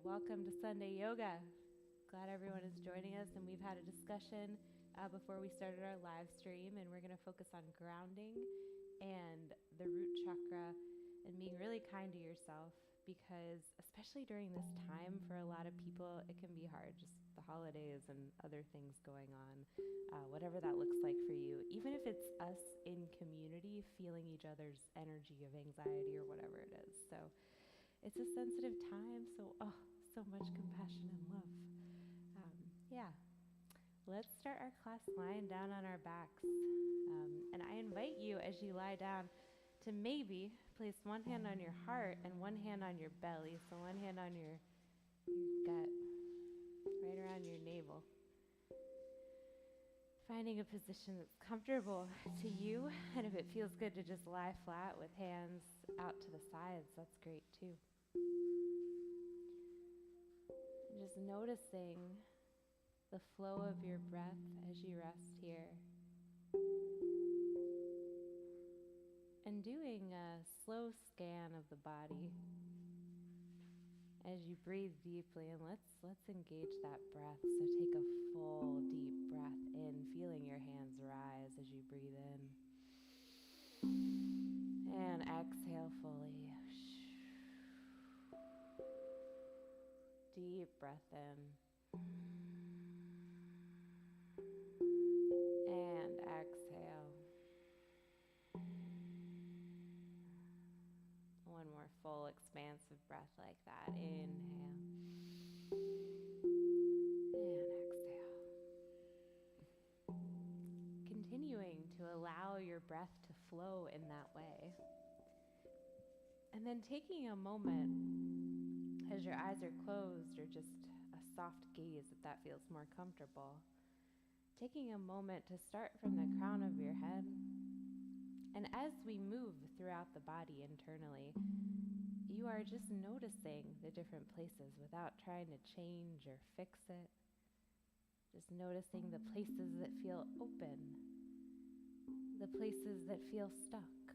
Welcome to Sunday Yoga. Glad everyone is joining us, and we've had a discussion before we started our live stream, and we're going to focus on grounding and the root chakra and being really kind to yourself, because especially during this time for a lot of people it can be hard, just the holidays and other things going on, whatever that looks like for you, even if it's us in community feeling each other's energy of anxiety or whatever it is. So it's a sensitive time, so much compassion and love. Yeah, let's start our class lying down on our backs. And I invite you, as you lie down, to maybe place one hand on your heart and one hand on your belly. So one hand on your gut, right around your navel. Finding a position that's comfortable to you, and if it feels good to just lie flat with hands out to the sides, that's great too. Just noticing the flow of your breath as you rest here. And doing a slow scan of the body as you breathe deeply, and let's engage that breath. So take a full deep breath in, feeling your hands rise as you breathe in. And exhale fully. Deep breath in. And exhale. One more full expansive breath like that. Inhale. And exhale. Continuing to allow your breath to flow in that way. And then taking a moment as your eyes are closed, or just a soft gaze if that feels more comfortable. Taking a moment to start from the crown of your head. And as we move throughout the body internally, you are just noticing the different places without trying to change or fix it. Just noticing the places that feel open, the places that feel stuck,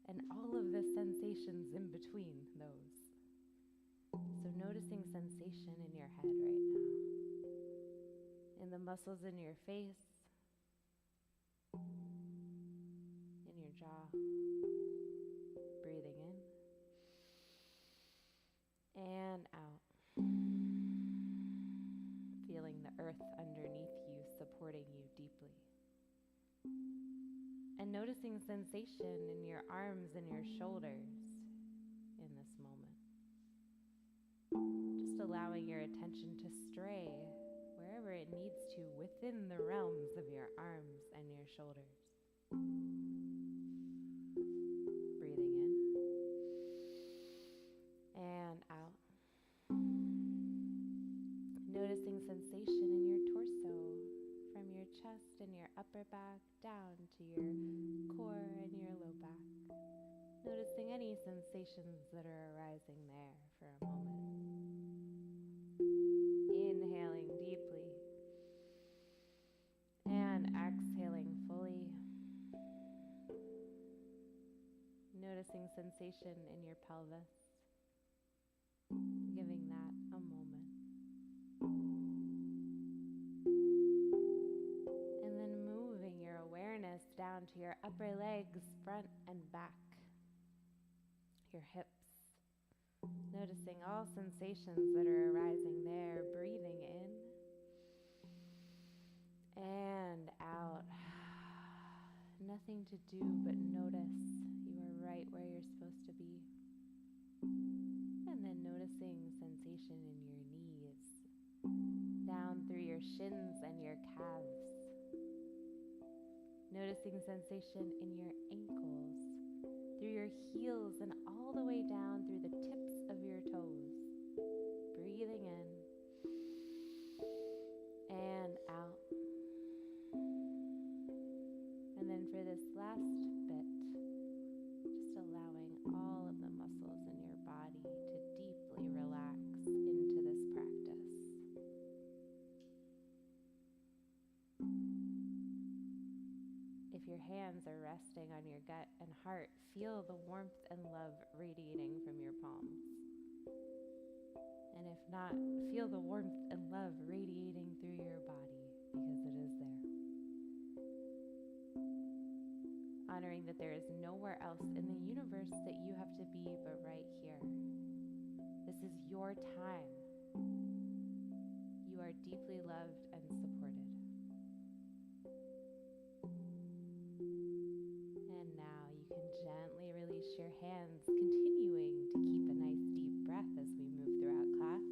and all of the sensations in between those. So noticing sensation in your head right now, in the muscles in your face, in your jaw, breathing in and out, feeling the earth underneath you supporting you deeply, and noticing sensation in your arms and your shoulders in this moment. Just allowing your attention to stray wherever it needs to within the realms of your arms and your shoulders. Breathing in and out. Noticing sensation in your torso, from your chest and your upper back down to your core and your low back. Noticing any sensations that are arising there for a moment. Inhaling deeply and exhaling fully. Noticing sensation in your pelvis. Giving that a moment. And then moving your awareness down to your upper legs, front and back. Your hips. Noticing all sensations that are arising there. Breathing in and out. Nothing to do but notice. You are right where you're supposed to be. And then noticing sensation in your knees, down through your shins and your calves. Noticing sensation in your ankles, through your heels and all the way down through the tips of your toes. Breathing in and out. And then for this last bit, just allowing all of the muscles in your body to deeply relax into this practice. If your hands are resting on your gut and heart, feel the warmth and love radiating from your palms. And if not, feel the warmth and love radiating through your body because it is there. Honoring that there is nowhere else in the universe that you have to be but right here. This is your time. You are deeply loved and supported. And now you can gently release your hands, continuing to keep a nice deep breath as we move throughout class.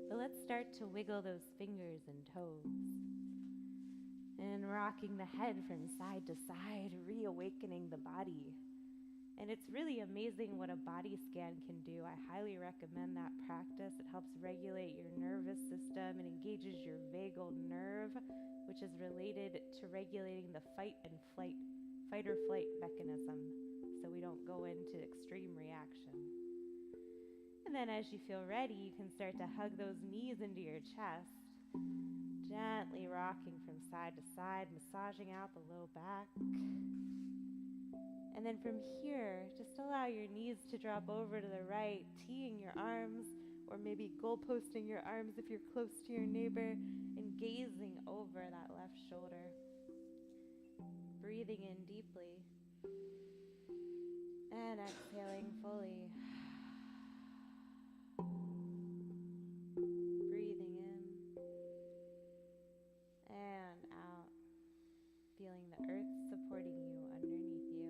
But let's start to wiggle those fingers and toes. And rocking the head from side to side, reawakening the body. And it's really amazing what a body scan can do. I highly recommend that practice. It helps regulate your nervous system and engages your vagal nerve, which is related to regulating the fight or flight mechanism, so we don't go into extreme reaction. And then as you feel ready, you can start to hug those knees into your chest, gently rocking from side to side, massaging out the low back. And then from here, just allow your knees to drop over to the right, teeing your arms, or maybe goalposting your arms if you're close to your neighbor, and gazing over that left shoulder. Breathing in deeply, and exhaling fully. Breathing in and out, feeling the earth supporting you underneath you.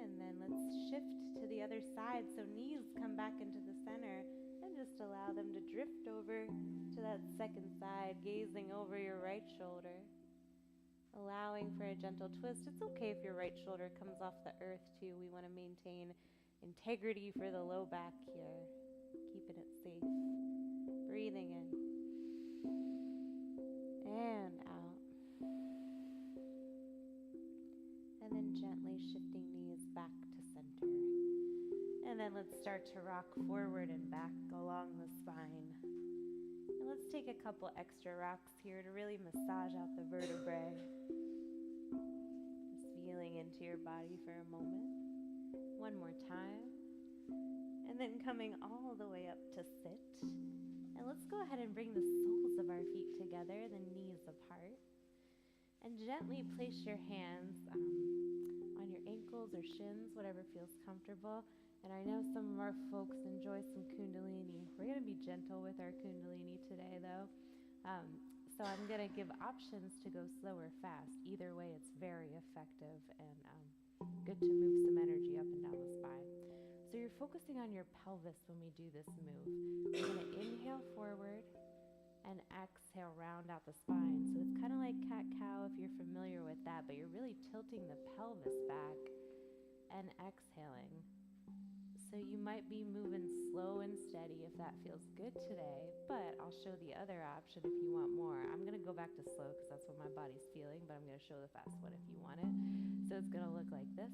And then let's shift to the other side, so knees come back into the center, and just allow them to drift over to that second side, gazing over your right shoulder. Allowing for a gentle twist. It's okay if your right shoulder comes off the earth too. We want to maintain integrity for the low back here, keeping it safe. Breathing in and out. And then gently shifting knees back to center. And then let's start to rock forward and back along the spine. And let's take a couple extra rocks here to really massage out the vertebrae. Just feeling into your body for a moment. One more time. And then coming all the way up to sit. And let's go ahead and bring the soles of our feet together, the knees apart. And gently place your hands on your ankles or shins, whatever feels comfortable. And I know some of our folks enjoy some kundalini. We're going to be gentle with our kundalini today, though. So I'm going to give options to go slow or fast. Either way, it's very effective and good to move some energy up and down the spine. So you're focusing on your pelvis when we do this move. We're going to inhale forward and exhale, round out the spine. So it's kind of like cat-cow if you're familiar with that, but you're really tilting the pelvis back and exhaling. So you might be moving slow and steady if that feels good today, but I'll show the other option if you want more. I'm going to go back to slow because that's what my body's feeling, but I'm going to show the fast one if you want it. So it's going to look like this.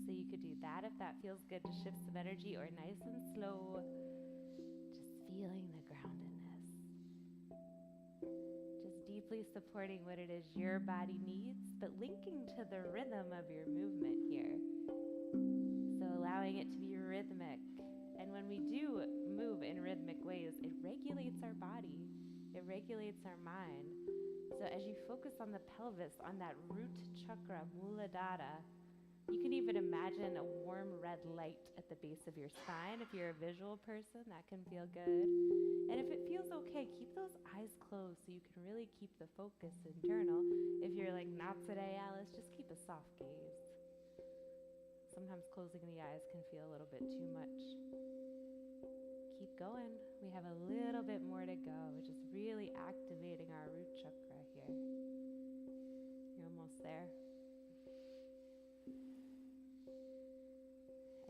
So you could do that if that feels good to shift some energy, or nice and slow, just feeling the groundedness. Just deeply supporting what it is your body needs, but linking to the rhythm of your movement here. So allowing it to be rhythmic. And when we do move in rhythmic ways, it regulates our body. It regulates our mind. So as you focus on the pelvis, on that root chakra, Muladhara, you can even imagine a warm red light at the base of your spine. If you're a visual person, that can feel good. And if it feels okay, keep those eyes closed so you can really keep the focus internal. If you're like, not today, Alice, just keep a soft gaze. Sometimes closing the eyes can feel a little bit too much. Keep going. We have a little bit more to go, which is really activating our root chakra here. You're almost there.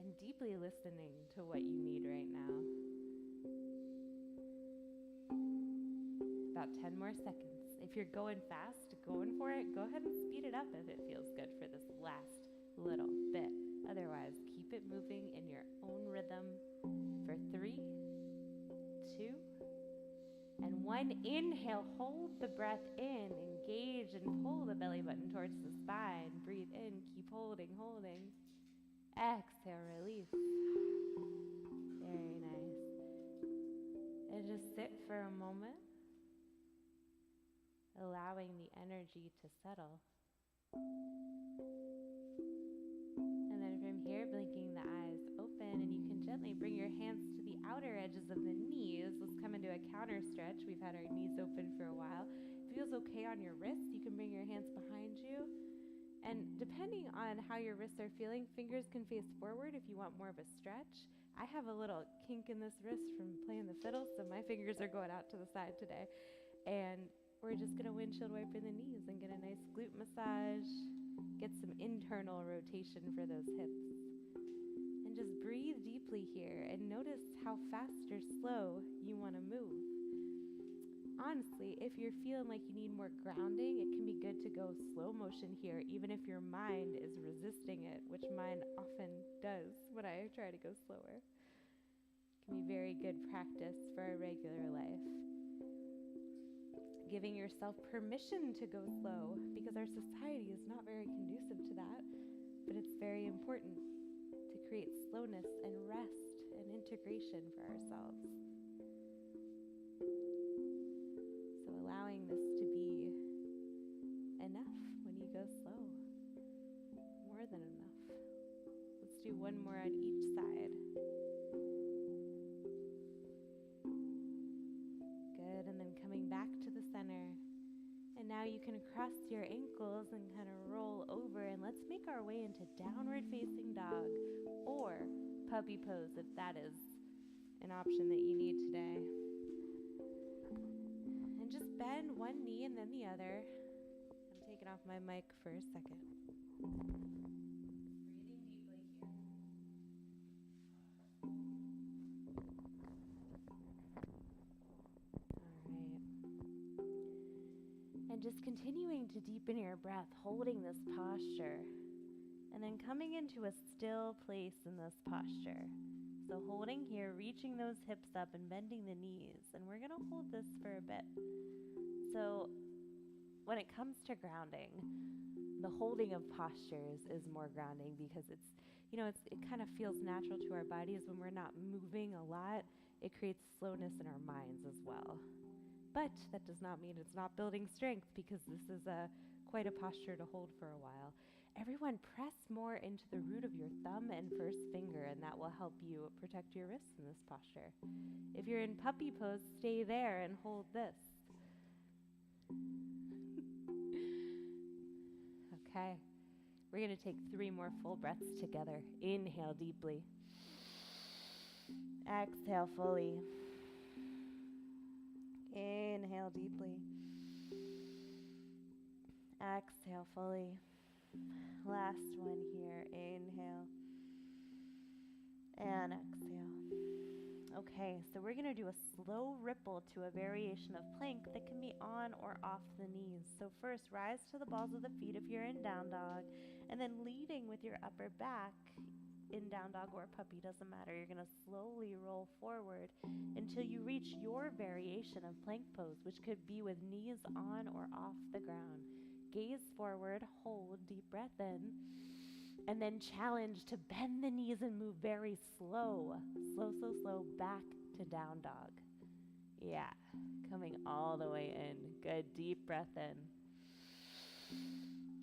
And deeply listening to what you need right now. About 10 more seconds. If you're going fast, going for it, go ahead and speed it up if it feels good for this last little bit. Otherwise, keep it moving in your own rhythm for 3, 2, And one inhale, hold the breath in, engage and pull the belly button towards the spine. Breathe in, keep holding, holding. Exhale, release. Very nice. And just sit for a moment, allowing the energy to settle. And then from here, blinking the eyes open, and you can gently bring your hands to the outer edges of the knees. Let's come into a counter stretch. We've had our knees open for a while. If it feels okay on your wrists, you can bring your hands behind you. And depending on how your wrists are feeling, fingers can face forward if you want more of a stretch. I have a little kink in this wrist from playing the fiddle, so my fingers are going out to the side today. And we're just going to windshield wiper the knees and get a nice glute massage, get some internal rotation for those hips. And just breathe deeply here and notice how fast or slow you want to move. Honestly, if you're feeling like you need more grounding, it can be good to go slow motion here, even if your mind is resisting it, which mine often does when I try to go slower. It can be very good practice for a regular life. Giving yourself permission to go slow, because our society is not very conducive to that, but it's very important to create slowness and rest and integration for ourselves. So allowing this to be enough when you go slow, more than enough. Let's do one more on each side. Good, and then coming back to the center. And now you can cross your ankles and kind of roll over, and let's make our way into downward facing dog or puppy pose if that is an option that you need today. And just bend one knee and then the other. I'm taking off my mic for a second. Breathing deeply here. All right. And just continuing to deepen your breath, holding this posture. And then coming into a still place in this posture. So holding here, reaching those hips up and bending the knees. And we're going to hold this for a bit. So when it comes to grounding, the holding of postures is more grounding because it kind of feels natural to our bodies when we're not moving a lot. It creates slowness in our minds as well. But that does not mean it's not building strength, because this is quite a posture to hold for a while. Everyone press more into the root of your thumb and first finger, and that will help you protect your wrists in this posture. If you're in puppy pose, stay there and hold this. Okay, we're going to take 3 more full breaths together. Inhale deeply. Exhale fully. Inhale deeply. Exhale fully. Last one here. Inhale. And exhale. Okay, so we're going to do a slow ripple to a variation of plank that can be on or off the knees. So first, rise to the balls of the feet if you're in down dog, and then leading with your upper back in down dog or puppy, doesn't matter. You're going to slowly roll forward until you reach your variation of plank pose, which could be with knees on or off the ground. Gaze forward, hold, deep breath in, and then challenge to bend the knees and move very slow, slow, back to down dog. Yeah, coming all the way in. Good, deep breath in.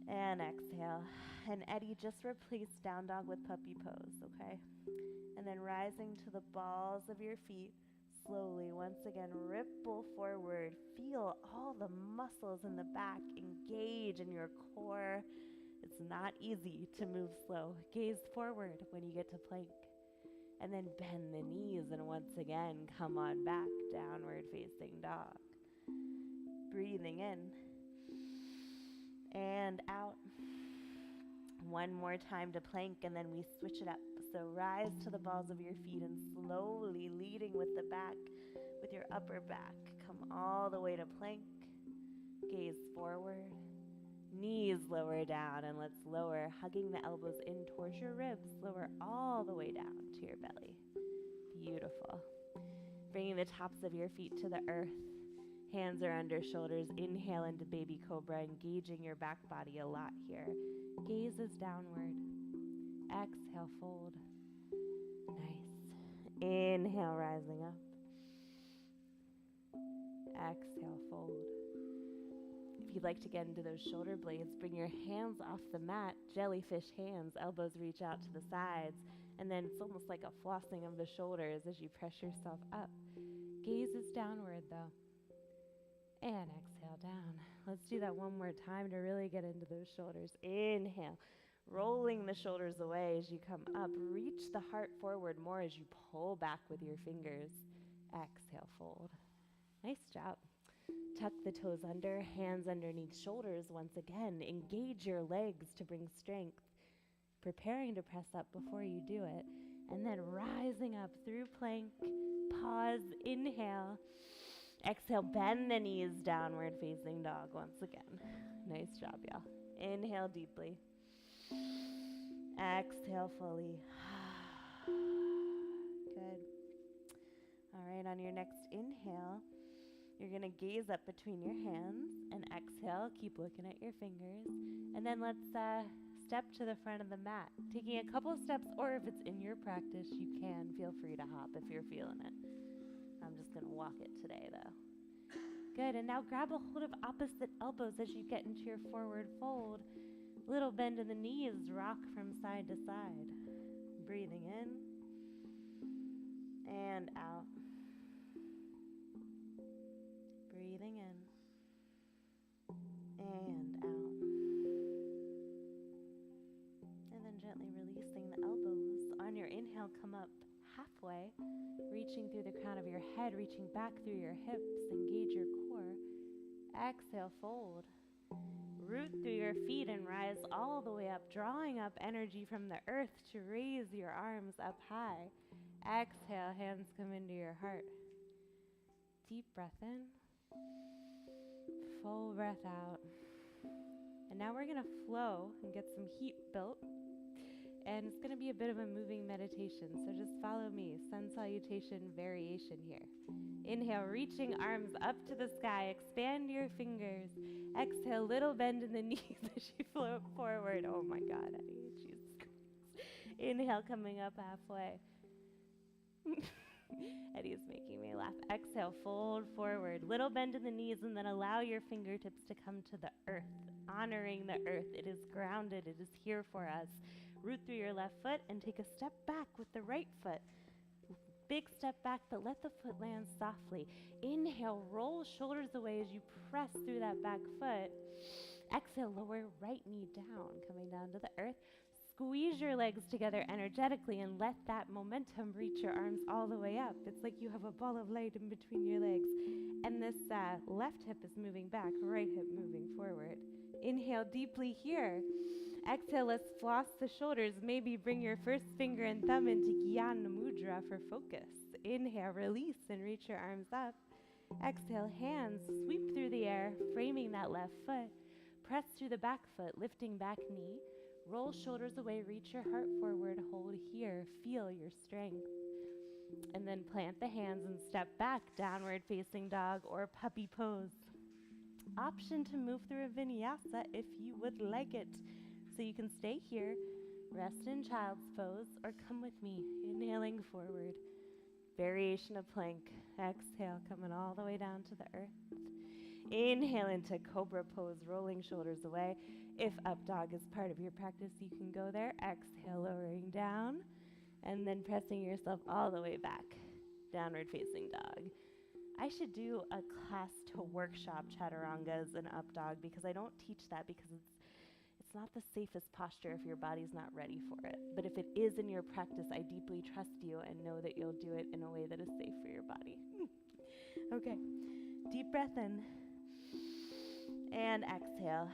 And exhale. And Eddie, just replace down dog with puppy pose, okay? And then rising to the balls of your feet, slowly, once again, ripple forward. Feel all the muscles in the back engage in your core. It's not easy to move slow. Gaze forward when you get to plank. And then bend the knees and once again, come on back, downward facing dog. Breathing in and out. One more time to plank, and then we switch it up. So rise to the balls of your feet and slowly leading with the back, with your upper back. Come all the way to plank. Gaze forward. Knees lower down, and let's lower, hugging the elbows in towards your ribs. Lower all the way down to your belly. Beautiful. Bringing the tops of your feet to the earth. Hands are under shoulders. Inhale into baby cobra, engaging your back body a lot here. Gaze is downward. Exhale, fold. Nice. Inhale, rising up. Exhale, fold. If you'd like to get into those shoulder blades, bring your hands off the mat, jellyfish hands, elbows reach out to the sides, and then it's almost like a flossing of the shoulders as you press yourself up. Gaze is downward though. And exhale down. Let's do that one more time to really get into those shoulders. Inhale, rolling the shoulders away as you come up. Reach the heart forward more as you pull back with your fingers. Exhale, fold. Nice job. Tuck the toes under, hands underneath shoulders once again. Engage your legs to bring strength. Preparing to press up before you do it. And then rising up through plank. Pause, inhale. Exhale, bend the knees, downward facing dog once again. Nice job, y'all. Inhale deeply. Exhale fully. Good. All right, on your next inhale, you're going to gaze up between your hands and exhale. Keep looking at your fingers. And then let's step to the front of the mat. Taking a couple steps, or if it's in your practice, you can. Feel free to hop if you're feeling it. I'm just going to walk it today, though. Good, and now grab a hold of opposite elbows as you get into your forward fold. Little bend in the knees, rock from side to side. Breathing in and out. Breathing in and out. And then gently releasing the elbows. On your inhale, come up halfway, reaching through the crown of your head, reaching back through your hips. Engage your core. Exhale, fold. Root through your feet and rise all the way up, drawing up energy from the earth to raise your arms up high. Exhale, hands come into your heart. Deep breath in. Full breath out. And now we're going to flow and get some heat built. And it's going to be a bit of a moving meditation, so just follow me. Sun salutation variation here. Inhale, reaching arms up to the sky. Expand your fingers. Exhale, little bend in the knees as you float forward. Oh my God, Eddie, Jesus Christ. Inhale, coming up halfway. Eddie's making me laugh. Exhale, fold forward. Little bend in the knees, and then allow your fingertips to come to the earth. Honoring the earth. It is grounded. It is here for us. Root through your left foot and take a step back with the right foot. Big step back, but let the foot land softly. Inhale, roll shoulders away as you press through that back foot. Exhale, lower right knee down, coming down to the earth. Squeeze your legs together energetically and let that momentum reach your arms all the way up. It's like you have a ball of light in between your legs. And this left hip is moving back, right hip moving forward. Inhale deeply here. Exhale, let's floss the shoulders. Maybe bring your first finger and thumb into Jnana Mudra for focus. Inhale, release and reach your arms up. Exhale, hands sweep through the air, framing that left foot. Press through the back foot, lifting back knee. Roll shoulders away, reach your heart forward. Hold here, feel your strength. And then plant the hands and step back, downward facing dog or puppy pose. Option to move through a vinyasa if you would like it. So you can stay here, rest in child's pose, or come with me, inhaling forward. Variation of plank. Exhale, coming all the way down to the earth. Inhale into cobra pose, rolling shoulders away. If up dog is part of your practice, you can go there. Exhale, lowering down, and then pressing yourself all the way back. Downward facing dog. I should do a class to workshop chaturangas and up dog because I don't teach that because it's not the safest posture if your body's not ready for it. But if it is in your practice, I deeply trust you and know that you'll do it in a way that is safe for your body. Okay, deep breath in and exhale.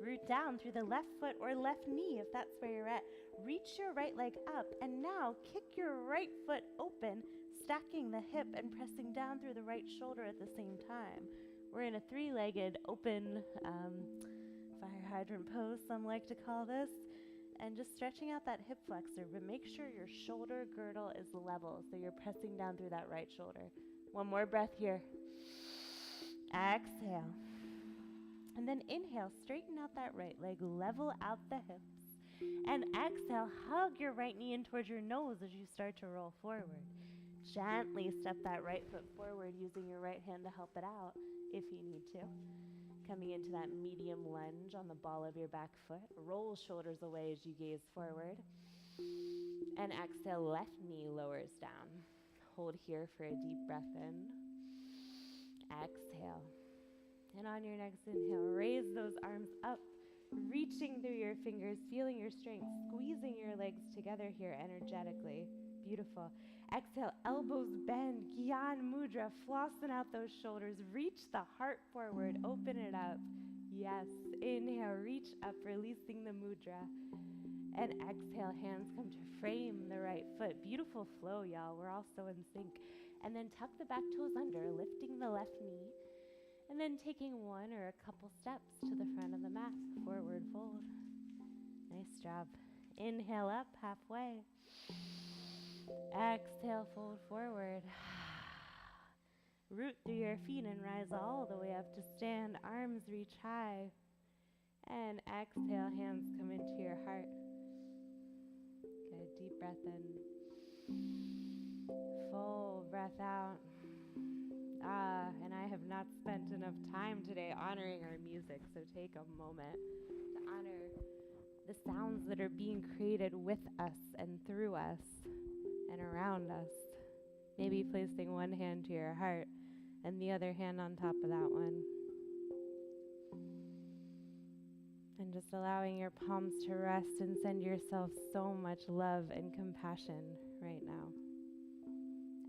Root down through the left foot or left knee if that's where you're at. Reach your right leg up and now kick your right foot open, stacking the hip and pressing down through the right shoulder at the same time. We're in a three-legged open fire hydrant pose, some like to call this, and just stretching out that hip flexor, but make sure your shoulder girdle is level so you're pressing down through that right shoulder. One more breath here. Exhale. And then inhale, straighten out that right leg, level out the hips. And exhale, hug your right knee in towards your nose as you start to roll forward. Gently step that right foot forward using your right hand to help it out if you need to. Coming into that medium lunge on the ball of your back foot. Roll shoulders away as you gaze forward. And exhale, left knee lowers down. Hold here for a deep breath in. Exhale. And on your next inhale, raise those arms up, reaching through your fingers, feeling your strength, squeezing your legs together here energetically. Beautiful. Exhale, elbows bend, Gyan Mudra, flossing out those shoulders. Reach the heart forward, open it up. Yes, inhale, reach up, releasing the mudra. And exhale, hands come to frame the right foot. Beautiful flow, y'all. We're all so in sync. And then tuck the back toes under, lifting the left knee. And then taking one or a couple steps to the front of the mat, forward fold. Nice job. Inhale up, halfway. Exhale, fold forward. Root through your feet and rise all the way up to stand. Arms reach high. And exhale, hands come into your heart. Good, deep breath in. Full breath out. And I have not spent enough time today honoring our music, so take a moment to honor the sounds that are being created with us and through us and around us. Maybe placing one hand to your heart and the other hand on top of that one. And just allowing your palms to rest and send yourself so much love and compassion right now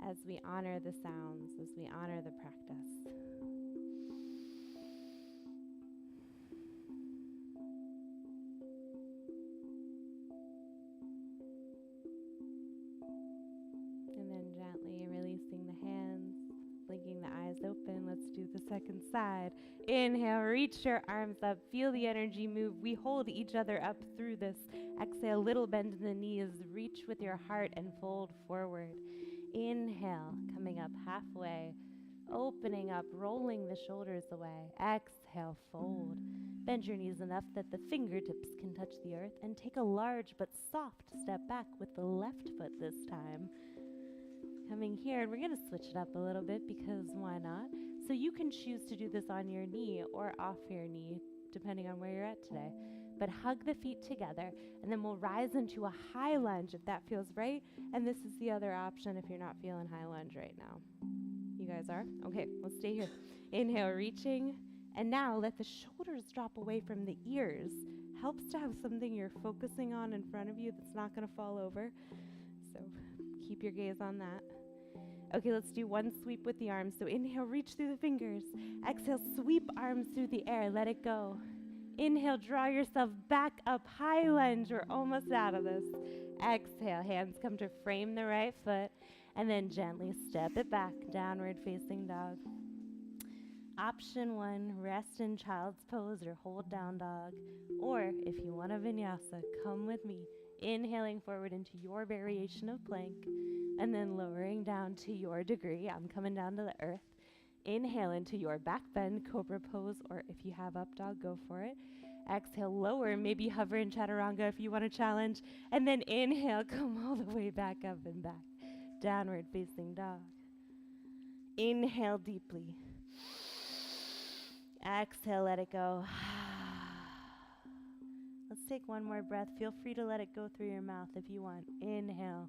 as we honor the sounds, as we honor the practice. And then gently releasing the hands, blinking the eyes open. Let's do the second side. Inhale, reach your arms up, feel the energy move. We hold each other up through this. Exhale, little bend in the knees, reach with your heart and fold forward. Inhale, coming up halfway, opening up, rolling the shoulders away. Exhale, fold. Bend your knees enough that the fingertips can touch the earth and take a large but soft step back with the left foot this time. Coming here, and we're going to switch it up a little bit because why not? So you can choose to do this on your knee or off your knee, depending on where you're at today. But hug the feet together, and then we'll rise into a high lunge if that feels right. And this is the other option if you're not feeling high lunge right now. You guys are? Okay, let's stay here. Inhale, reaching. And now let the shoulders drop away from the ears. Helps to have something you're focusing on in front of you that's not going to fall over. So keep your gaze on that. Okay, let's do one sweep with the arms. So inhale, reach through the fingers. Exhale, sweep arms through the air. Let it go. Inhale, draw yourself back up, high lunge. We're almost out of this. Exhale, hands come to frame the right foot, and then gently step it back, downward facing dog. Option one, rest in child's pose or hold down dog. Or if you want a vinyasa, come with me, inhaling forward into your variation of plank, and then lowering down to your degree. I'm coming down to the earth. Inhale into your back bend, cobra pose, or if you have up dog, go for it. Exhale, lower, maybe hover in chaturanga if you want to challenge. And then inhale, come all the way back up and back. Downward facing dog. Inhale deeply. Exhale, let it go. Let's take one more breath. Feel free to let it go through your mouth if you want. Inhale.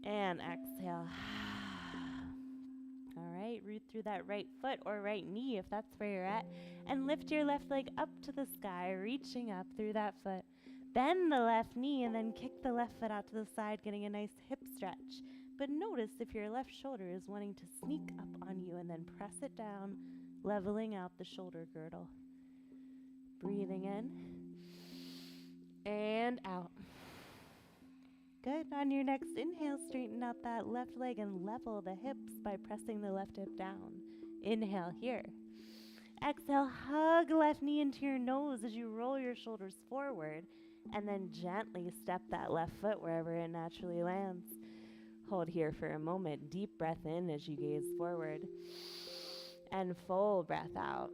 And exhale. All right, root through that right foot or right knee if that's where you're at. And lift your left leg up to the sky, reaching up through that foot. Bend the left knee and then kick the left foot out to the side, getting a nice hip stretch. But notice if your left shoulder is wanting to sneak up on you and then press it down, leveling out the shoulder girdle. Breathing in and out. Good. On your next inhale, straighten out that left leg and level the hips by pressing the left hip down. Inhale here. Exhale, hug left knee into your nose as you roll your shoulders forward, and then gently step that left foot wherever it naturally lands. Hold here for a moment. Deep breath in as you gaze forward. And full breath out.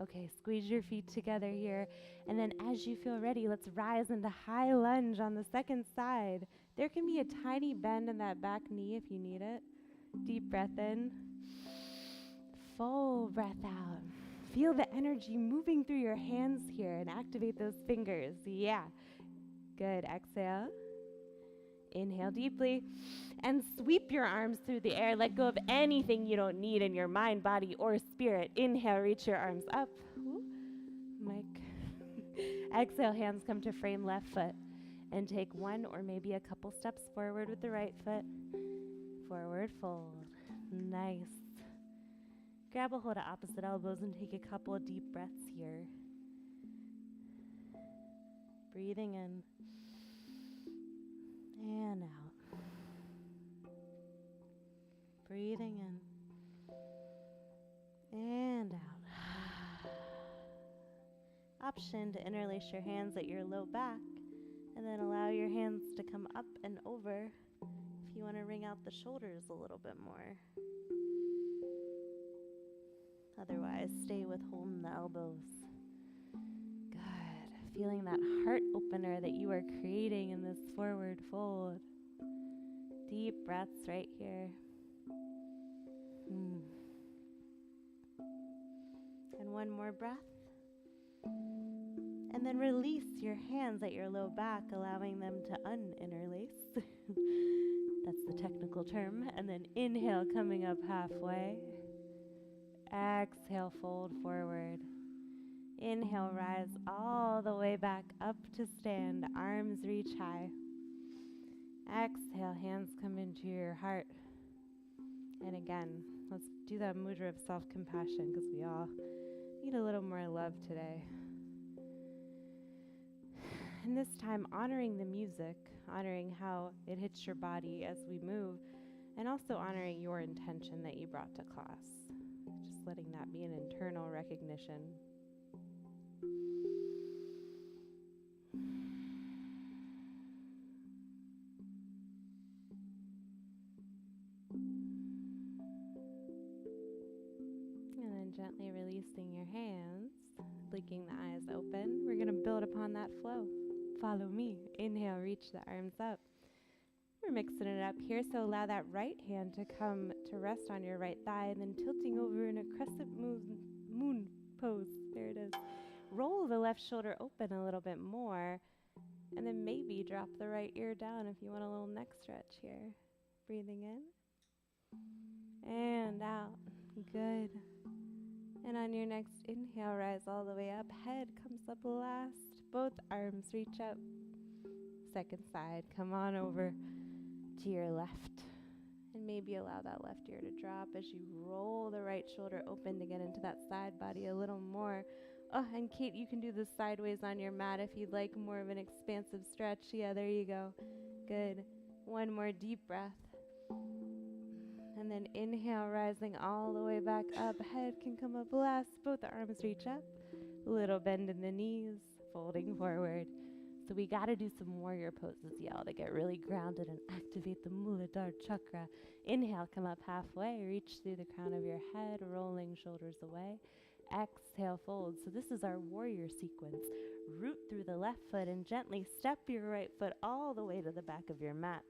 Okay, squeeze your feet together here. And then as you feel ready, let's rise into high lunge on the second side. There can be a tiny bend in that back knee if you need it. Deep breath in. Full breath out. Feel the energy moving through your hands here and activate those fingers. Yeah. Good. Exhale. Inhale deeply and sweep your arms through the air. Let go of anything you don't need in your mind, body, or spirit. Inhale, reach your arms up. Ooh, Mike. Exhale, hands come to frame left foot and take one or maybe a couple steps forward with the right foot. Forward fold. Nice. Grab a hold of opposite elbows and take a couple of deep breaths here. Breathing in. And out. Breathing in. And out. Option to interlace your hands at your low back and then allow your hands to come up and over if you want to wring out the shoulders a little bit more. Otherwise, stay with holding the elbows. Feeling that heart opener that you are creating in this forward fold. Deep breaths right here. And one more breath. And then release your hands at your low back, allowing them to uninterlace. That's the technical term. And then inhale, coming up halfway. Exhale, fold forward. Inhale, rise all the way back up to stand, arms reach high. Exhale, hands come into your heart. And again, let's do that mudra of self-compassion because we all need a little more love today. And this time, honoring the music, honoring how it hits your body as we move, and also honoring your intention that you brought to class. Just letting that be an internal recognition. Gently releasing your hands, blinking the eyes open. We're going to build upon that flow. Follow me. Inhale, reach the arms up. We're mixing it up here, so allow that right hand to come to rest on your right thigh and then tilting over in a crescent moon pose. There it is. Roll the left shoulder open a little bit more and then maybe drop the right ear down if you want a little neck stretch here. Breathing in and out. Good. And on your next inhale, rise all the way up. Head comes up last. Both arms reach up. Second side, come on over to your left. And maybe allow that left ear to drop as you roll the right shoulder open to get into that side body a little more. Oh, and Kate, you can do this sideways on your mat if you'd like more of an expansive stretch. Yeah, there you go. Good. One more deep breath. And then inhale, rising all the way back up. Head can come up last. Both arms reach up. Little bend in the knees, folding forward. So we got to do some warrior poses, y'all, to get really grounded and activate the Muladhara chakra. Inhale, come up halfway. Reach through the crown of your head, rolling shoulders away. Exhale, fold. So this is our warrior sequence. Root through the left foot and gently step your right foot all the way to the back of your mat.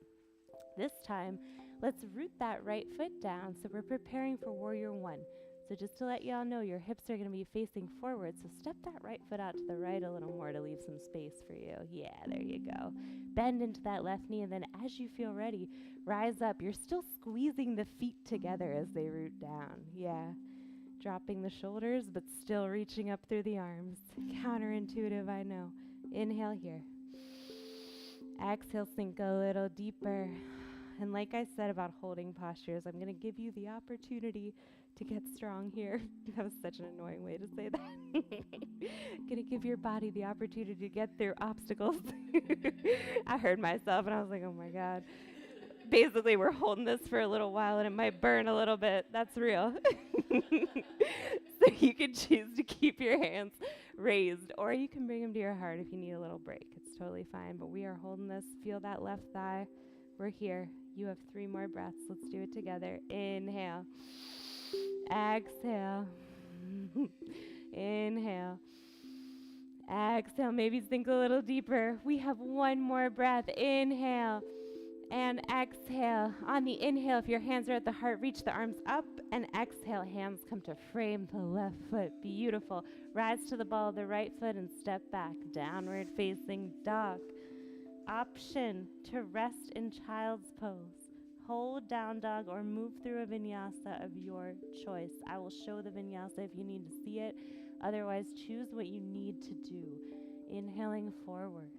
This time, let's root that right foot down, so we're preparing for warrior one. So just to let y'all know, your hips are going to be facing forward, so step that right foot out to the right a little more to leave some space for you. Yeah, there you go. Bend into that left knee, and then as you feel ready, rise up. You're still squeezing the feet together as they root down. Yeah. Dropping the shoulders, but still reaching up through the arms. Counterintuitive, I know. Inhale here. Exhale, sink a little deeper. And like I said about holding postures, I'm going to give you the opportunity to get strong here. That was such an annoying way to say that. Going to give your body the opportunity to get through obstacles. I heard myself and I was like, oh my God. Basically, we're holding this for a little while and it might burn a little bit. That's real. So you can choose to keep your hands raised, or you can bring them to your heart if you need a little break. It's totally fine, but we are holding this. Feel that left thigh. We're here. You have 3 more breaths. Let's do it together. Inhale. Exhale. Inhale. Exhale. Maybe think a little deeper. We have 1 more breath. Inhale and exhale. On the inhale, if your hands are at the heart, reach the arms up, and exhale, hands come to frame the left foot. Beautiful. Rise to the ball of the right foot and step back. Downward facing dog. Option to rest in child's pose. Hold down dog or move through a vinyasa of your choice. I will show the vinyasa if you need to see it. Otherwise, choose what you need to do. Inhaling forward.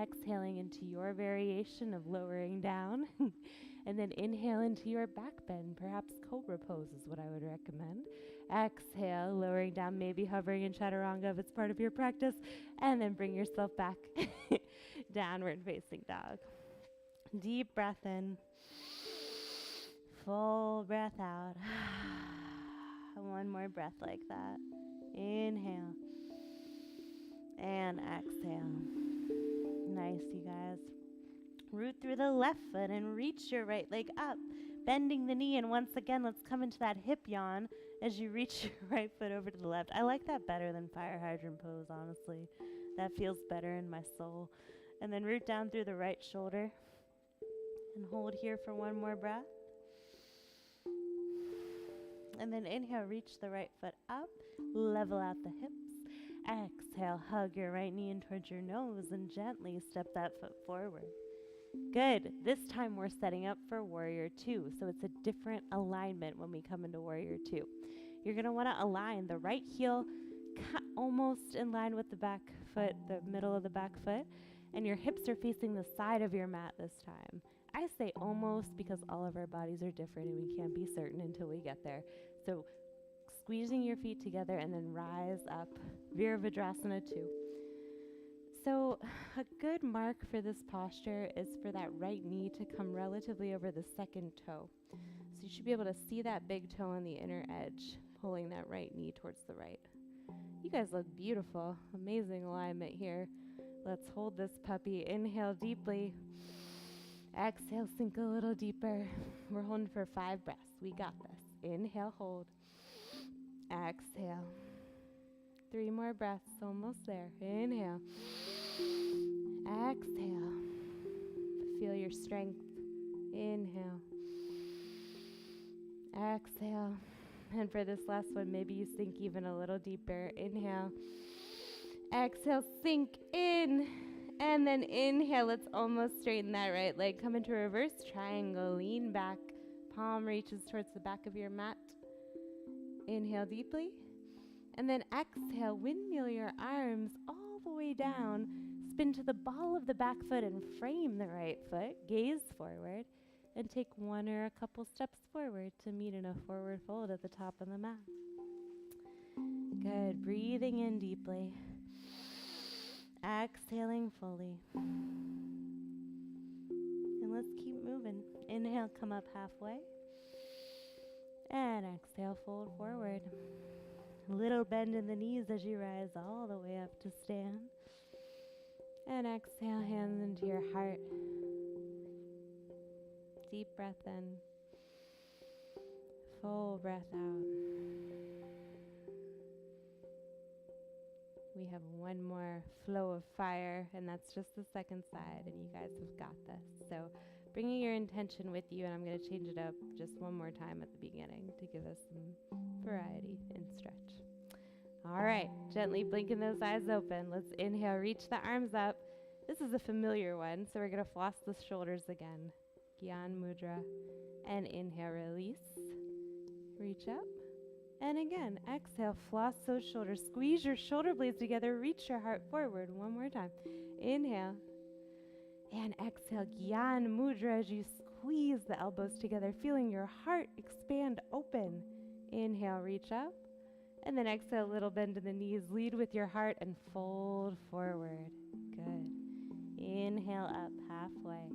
Exhaling into your variation of lowering down. And then inhale into your back bend. Perhaps cobra pose is what I would recommend. Exhale, lowering down, maybe hovering in chaturanga if it's part of your practice. And then bring yourself back. Downward facing dog. Deep breath in. Full breath out. 1 more breath like that. Inhale. And exhale. Nice, you guys. Root through the left foot and reach your right leg up, bending the knee. And once again, let's come into that hip yawn as you reach your right foot over to the left. I like that better than fire hydrant pose, honestly. That feels better in my soul. And then root down through the right shoulder and hold here for 1 more breath. And then inhale, reach the right foot up, level out the hips. Exhale, hug your right knee in towards your nose and gently step that foot forward. Good. This time we're setting up for Warrior 2. So it's a different alignment when we come into Warrior 2. You're going to want to align the right heel almost in line with the back foot, the middle of the back foot, and your hips are facing the side of your mat this time. I say almost because all of our bodies are different and we can't be certain until we get there. So squeezing your feet together and then rise up. Virabhadrasana 2. So a good mark for this posture is for that right knee to come relatively over the second toe. So you should be able to see that big toe on the inner edge, pulling that right knee towards the right. You guys look beautiful. Amazing alignment here. Let's hold this puppy. Inhale deeply. Exhale, sink a little deeper. We're holding for 5 breaths. We got this. Inhale, hold. Exhale. 3 more breaths, almost there. Inhale. Exhale. Feel your strength. Inhale. Exhale. And for this last one, maybe you sink even a little deeper. Inhale. Exhale, sink in. And then inhale, let's almost straighten that right leg. Come into reverse triangle, lean back. Palm reaches towards the back of your mat. Inhale deeply. And then exhale, windmill your arms all the way down. Spin to the ball of the back foot and frame the right foot. Gaze forward. And take 1 or a couple steps forward to meet in a forward fold at the top of the mat. Good. Breathing in deeply. Exhaling fully. And let's keep moving. Inhale, come up halfway. And exhale, fold forward. A little bend in the knees as you rise all the way up to stand. And exhale, hands into your heart. Deep breath in. Full breath out. We have 1 more flow of fire, and that's just the second side, and you guys have got this. So bringing your intention with you, and I'm going to change it up just 1 more time at the beginning to give us some variety and stretch. All right, gently blinking those eyes open. Let's inhale, reach the arms up. This is a familiar one, so we're going to floss the shoulders again. Gyan Mudra. And inhale, release. Reach up. And again, exhale, floss those shoulders. Squeeze your shoulder blades together. Reach your heart forward. 1 more time. Inhale. And exhale, Gyan Mudra as you squeeze the elbows together, feeling your heart expand open. Inhale, reach up. And then exhale, little bend to the knees. Lead with your heart and fold forward. Good. Inhale up halfway.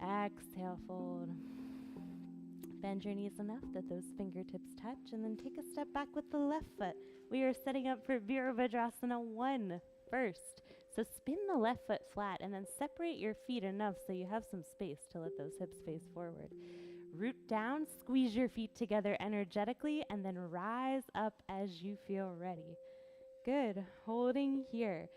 Exhale, fold. Bend your knees enough that those fingertips touch, and then take a step back with the left foot. We are setting up for Virabhadrasana 1 first. So spin the left foot flat and then separate your feet enough so you have some space to let those hips face forward. Root down, squeeze your feet together energetically, and then rise up as you feel ready. Good. Holding here.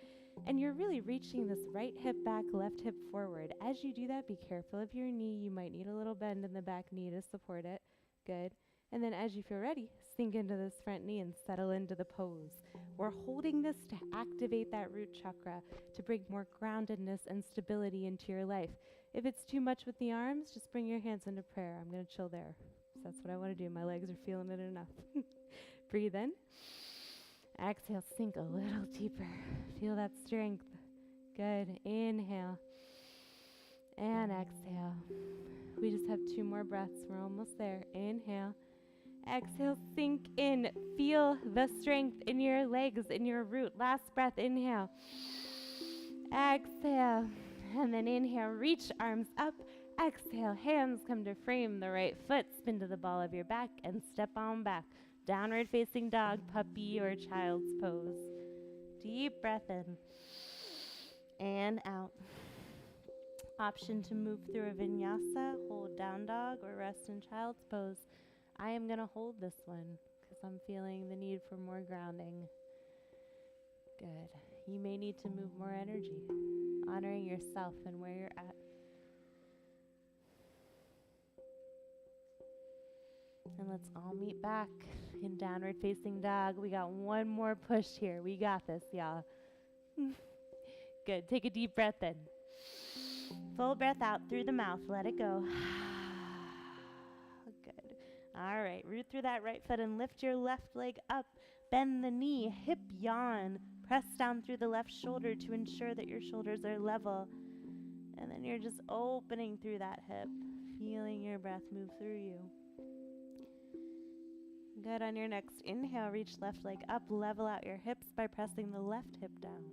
And you're really reaching this right hip back, left hip forward. As you do that, be careful of your knee. You might need a little bend in the back knee to support it. Good. And then as you feel ready, sink into this front knee and settle into the pose. We're holding this to activate that root chakra, to bring more groundedness and stability into your life. If it's too much with the arms, just bring your hands into prayer. I'm going to chill there. So that's what I want to do. My legs are feeling it enough. Breathe in. Exhale, sink a little deeper. Feel that strength. Good. Inhale. And exhale. We just have 2 more breaths. We're almost there. Inhale. Exhale, sink in. Feel the strength in your legs, in your root. Last breath, inhale. Exhale. And then inhale, reach arms up. Exhale, hands come to frame the right foot. Spin to the ball of your back and step on back. Downward facing dog, puppy or child's pose. Deep breath in and out. Option to move through a vinyasa, hold down dog, or rest in child's pose. I am going to hold this one because I'm feeling the need for more grounding. Good. You may need to move more energy, honoring yourself and where you're at. And let's all meet back in downward facing dog. We got 1 more push here. We got this, y'all. Good. Take a deep breath in. Full breath out through the mouth. Let it go. Good. All right. Root through that right foot and lift your left leg up. Bend the knee. Hip yawn. Press down through the left shoulder to ensure that your shoulders are level. And then you're just opening through that hip, feeling your breath move through you. Good. On your next inhale, reach left leg up. Level out your hips by pressing the left hip down.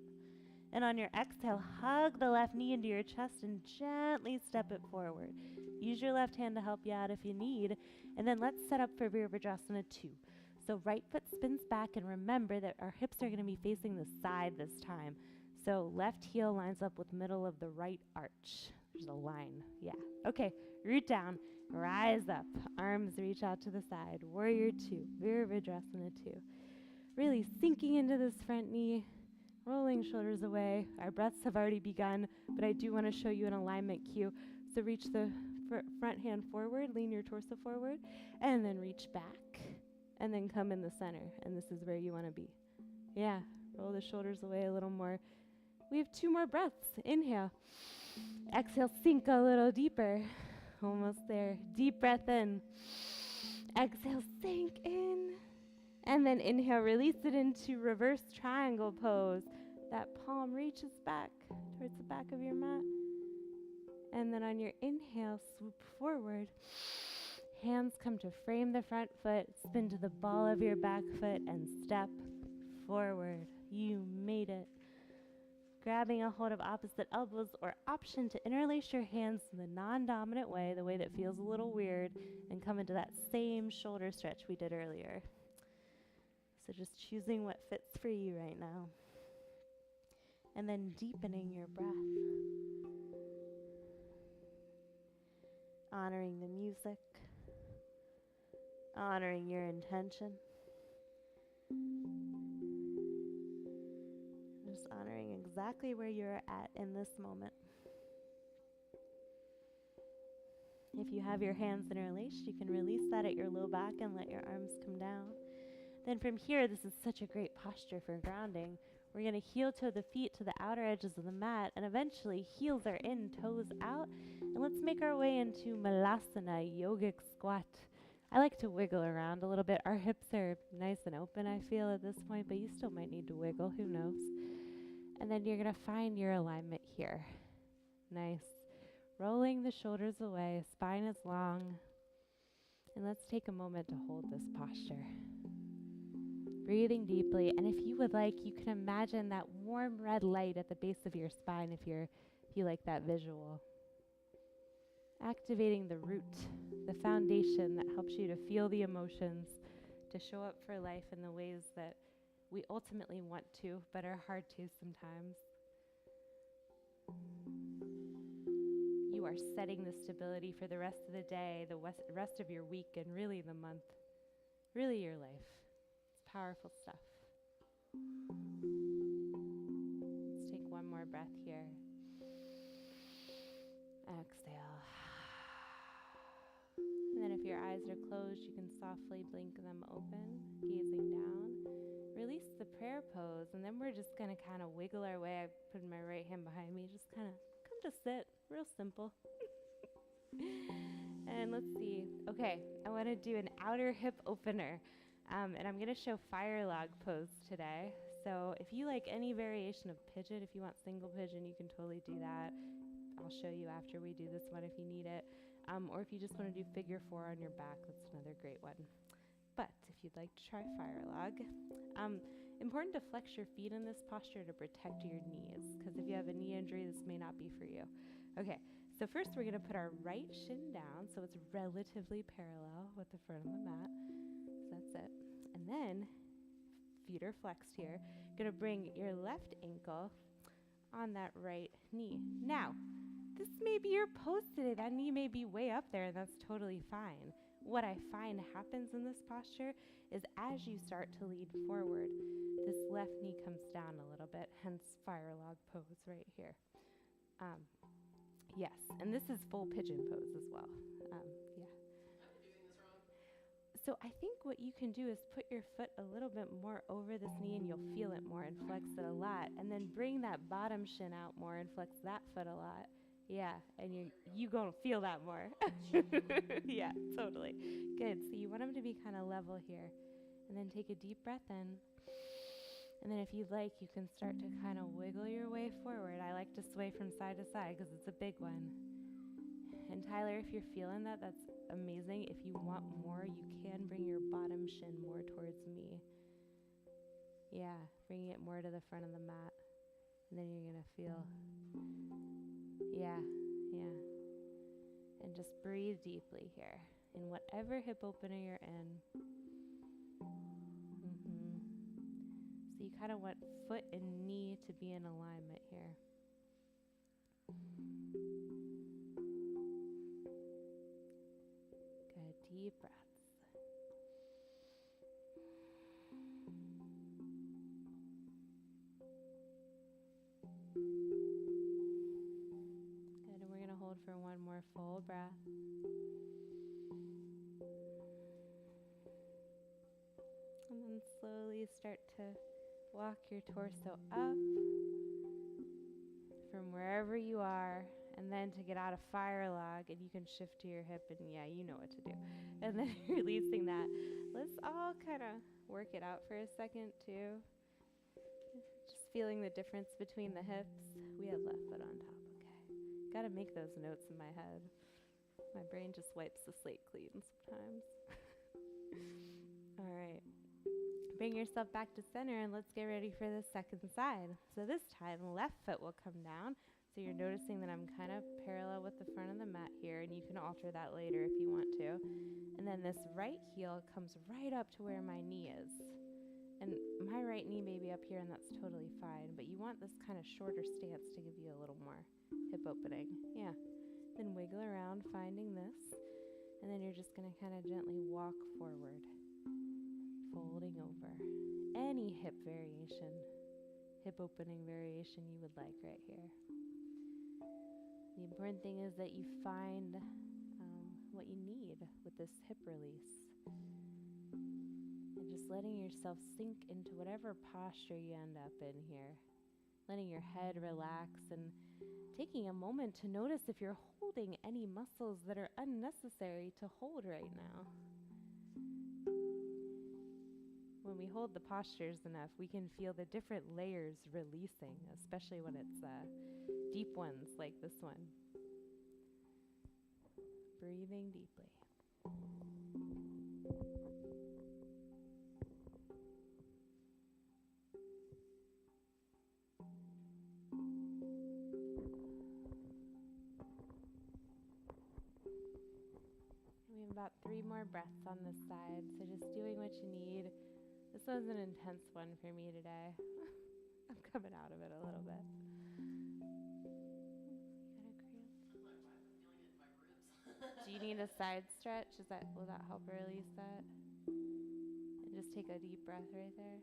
And on your exhale, hug the left knee into your chest and gently step it forward. Use your left hand to help you out if you need. And then let's set up for Virabhadrasana 2. So right foot spins back, and remember that our hips are going to be facing the side this time. So left heel lines up with middle of the right arch. There's a line. Yeah. Okay. Root down. Rise up. Arms reach out to the side. Warrior 2. Virabhadrasana 2. Really sinking into this front knee. Rolling shoulders away. Our breaths have already begun, but I do want to show you an alignment cue. So reach the front hand forward, lean your torso forward, and then reach back, and then come in the center, and this is where you want to be. Yeah, roll the shoulders away a little more. We have 2 more breaths. Inhale. Exhale, sink a little deeper. Almost there. Deep breath in. Exhale, sink in. And then inhale, release it into reverse triangle pose. That palm reaches back towards the back of your mat. And then on your inhale, swoop forward. Hands come to frame the front foot. Spin to the ball of your back foot and step forward. You made it. Grabbing a hold of opposite elbows, or option to interlace your hands in the non-dominant way, the way that feels a little weird, and come into that same shoulder stretch we did earlier. So just choosing what fits for you right now. And then deepening your breath. Honoring the music. Honoring your intention. Just honoring exactly where you're at in this moment. If you have your hands interlaced, you can release that at your low back and let your arms come down. Then from here, this is such a great posture for grounding. We're going to heel toe the feet to the outer edges of the mat, and eventually heels are in, toes out. And let's make our way into Malasana, yogic squat. I like to wiggle around a little bit. Our hips are nice and open, I feel, at this point, but you still might need to wiggle, who knows. And then you're going to find your alignment here. Nice. Rolling the shoulders away, spine is long. And let's take a moment to hold this posture. Breathing deeply, and if you would like, you can imagine that warm red light at the base of your spine if you like that visual. Activating the root, the foundation that helps you to feel the emotions, to show up for life in the ways that we ultimately want to, but are hard to sometimes. You are setting the stability for the rest of the day, the rest of your week, and really the month, really your life. It's powerful stuff. Let's take one more breath here. Exhale. And then if your eyes are closed, you can softly blink them open, gazing down. Release the prayer pose, and then we're just going to kind of wiggle our way. I put my right hand behind me, just kind of come to sit, real simple. And let's see. Okay, I want to do an outer hip opener, and I'm going to show fire log pose today. So if you like any variation of pigeon, if you want single pigeon, you can totally do that. I'll show you after we do this one if you need it. Or if you just want to do figure 4 on your back, that's another great one. But if you'd like to try fire log, important to flex your feet in this posture to protect your knees, because if you have a knee injury, this may not be for you. Okay, so first we're going to put our right shin down so it's relatively parallel with the front of the mat. So that's it. And then, feet are flexed here. Going to bring your left ankle on that right knee. Now, this may be your pose today. That knee may be way up there, and that's totally fine. What I find happens in this posture is as you start to lead forward, this left knee comes down a little bit, hence fire log pose right here. Yes, and this is full pigeon pose as well. Yeah. Am I doing this wrong? So I think what you can do is put your foot a little bit more over this knee, and you'll feel it more and flex it a lot. And then bring that bottom shin out more and flex that foot a lot. Yeah, and you gonna feel that more. Yeah, totally. Good. So you want them to be kind of level here. And then take a deep breath in. And then if you'd like, you can start to kind of wiggle your way forward. I like to sway from side to side because it's a big one. And Tyler, if you're feeling that, that's amazing. If you want more, you can bring your bottom shin more towards me. Yeah, bringing it more to the front of the mat. And then you're going to feel... Yeah. And just breathe deeply here in whatever hip opener you're in. So you kind of want foot and knee to be in alignment here. Good, deep breaths. For one more full breath. And then slowly start to walk your torso up from wherever you are, and then to get out of fire log, and you can shift to your hip, and yeah, you know what to do. And then releasing that. Let's all kind of work it out for a second too. Just feeling the difference between the hips. We have left foot on top. Got to make those notes in my head. My brain just wipes the slate clean sometimes. All right. Bring yourself back to center, and let's get ready for the second side. So this time, left foot will come down. So you're noticing that I'm kind of parallel with the front of the mat here, and you can alter that later if you want to. And then this right heel comes right up to where my knee is. And my right knee may be up here, and that's totally fine. But you want this kind of shorter stance to give you a little more hip opening. Yeah. Then wiggle around, finding this. And then you're just going to kind of gently walk forward, folding over. Any hip variation, hip opening variation you would like right here. The important thing is that you find what you need with this hip release. And just letting yourself sink into whatever posture you end up in here. Letting your head relax and taking a moment to notice if you're holding any muscles that are unnecessary to hold right now. When we hold the postures enough, we can feel the different layers releasing, especially when it's deep ones like this one. Breathing deeply. We have about 3 more breaths on this side, so just doing what you need. This was an intense one for me today. I'm coming out of it a little bit. Do you need a side stretch? Will that help release that? And just take a deep breath right there.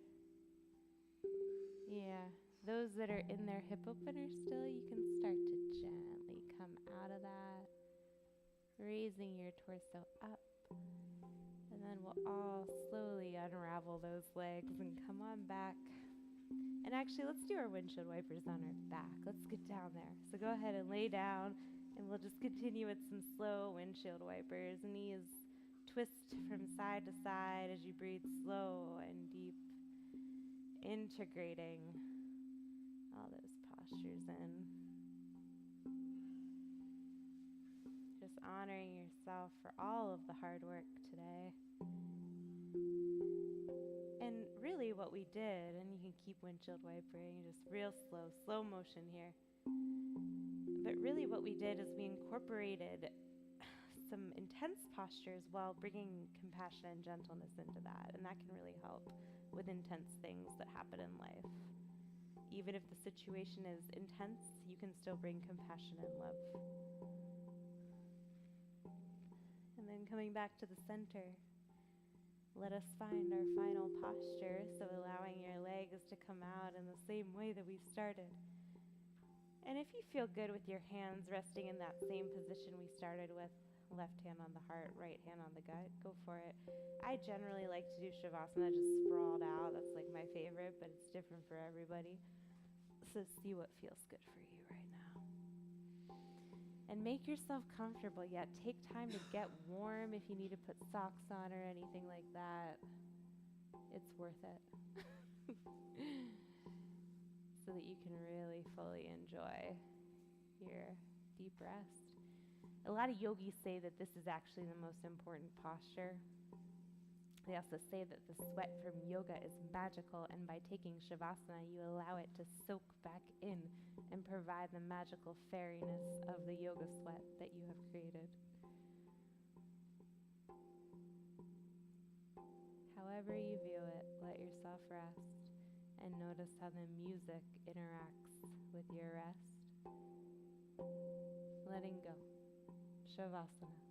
Yeah. Those that are in their hip opener still, you can start to gently come out of that, raising your torso up. And then we'll all slowly unravel those legs and come on back. And actually, let's do our windshield wipers on our back. Let's get down there. So go ahead and lay down, and we'll just continue with some slow windshield wipers. Knees twist from side to side as you breathe slow and deep, integrating all those postures in. Just honoring yourself for all of the hard work today. And really what we did, and you can keep windshield wipering, just real slow motion here. But really what we did is we incorporated some intense postures while bringing compassion and gentleness into that. And that can really help with intense things that happen in life. Even if the situation is intense, you can still bring compassion and love. And then coming back to the center, let us find our final posture, so allowing your legs to come out in the same way that we started. And if you feel good with your hands resting in that same position we started with, left hand on the heart, right hand on the gut, go for it. I generally like to do Shavasana just sprawled out. That's like my favorite, but it's different for everybody. So see what feels good for you right now. And make yourself comfortable, yet take time to get warm if you need to put socks on or anything like that. It's worth it. So that you can really fully enjoy your deep rest. A lot of yogis say that this is actually the most important posture. They also say that the sweat from yoga is magical, and by taking Shavasana, you allow it to soak back in and provide the magical fairiness of the yoga sweat that you have created. However you view it, let yourself rest and notice how the music interacts with your rest. Letting go. Shavasana.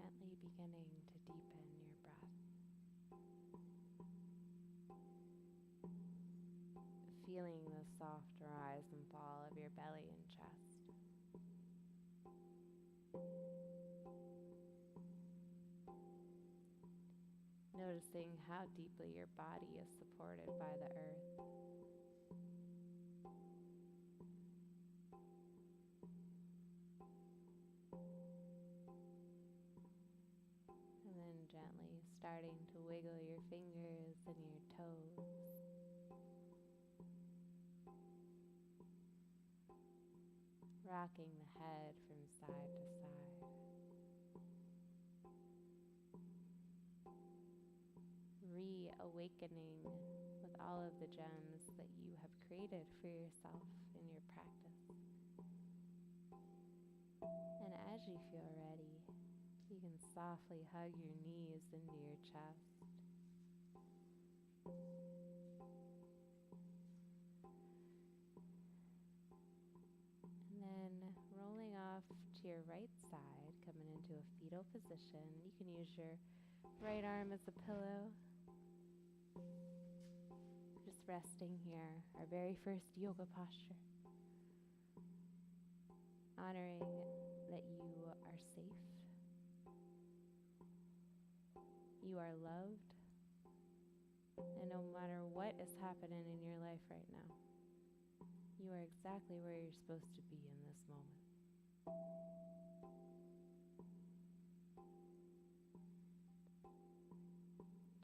gently beginning to deepen your breath. Feeling the soft rise and fall of your belly and chest. Noticing how deeply your body is supported by the earth. And then gently starting to wiggle your fingers and your toes. Rocking the head from side to side. Reawakening with all of the gems that you have created for yourself in your practice. And as you feel ready, you can softly hug your knees into your chest. And then rolling off to your right side, coming into a fetal position. You can use your right arm as a pillow. Just resting here, our very first yoga posture. Honoring that you are safe. You are loved. And no matter what is happening in your life right now, you are exactly where you're supposed to be in this moment.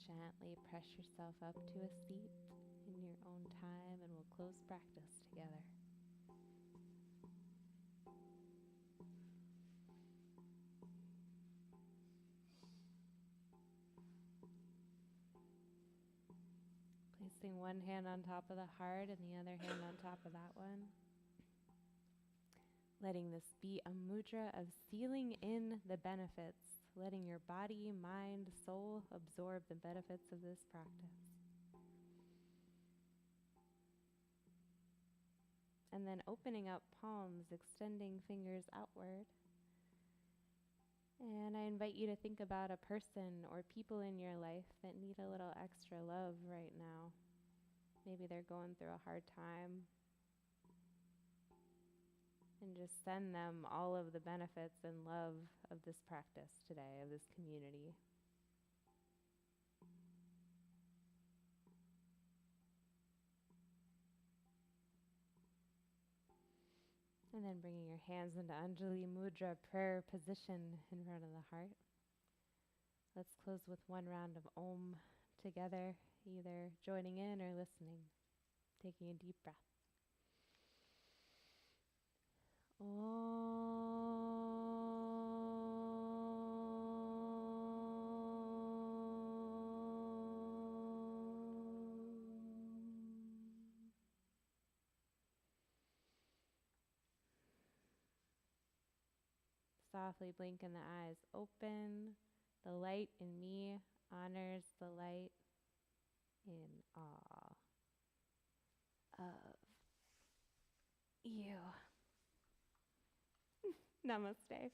Gently press yourself up to a seat in your own time, and we'll close practice together. Placing one hand on top of the heart and the other hand on top of that one. Letting this be a mudra of sealing in the benefits, letting your body, mind, soul absorb the benefits of this practice. And then opening up palms, extending fingers outward. And I invite you to think about a person or people in your life that need a little extra love right now. Maybe they're going through a hard time. And just send them all of the benefits and love of this practice today, of this community. And then bringing your hands into Anjali Mudra, prayer position in front of the heart. Let's close with one round of Om together, either joining in or listening. Taking a deep breath. Softly blinking the eyes open. The light in me honors the light in awe of you. Namaste.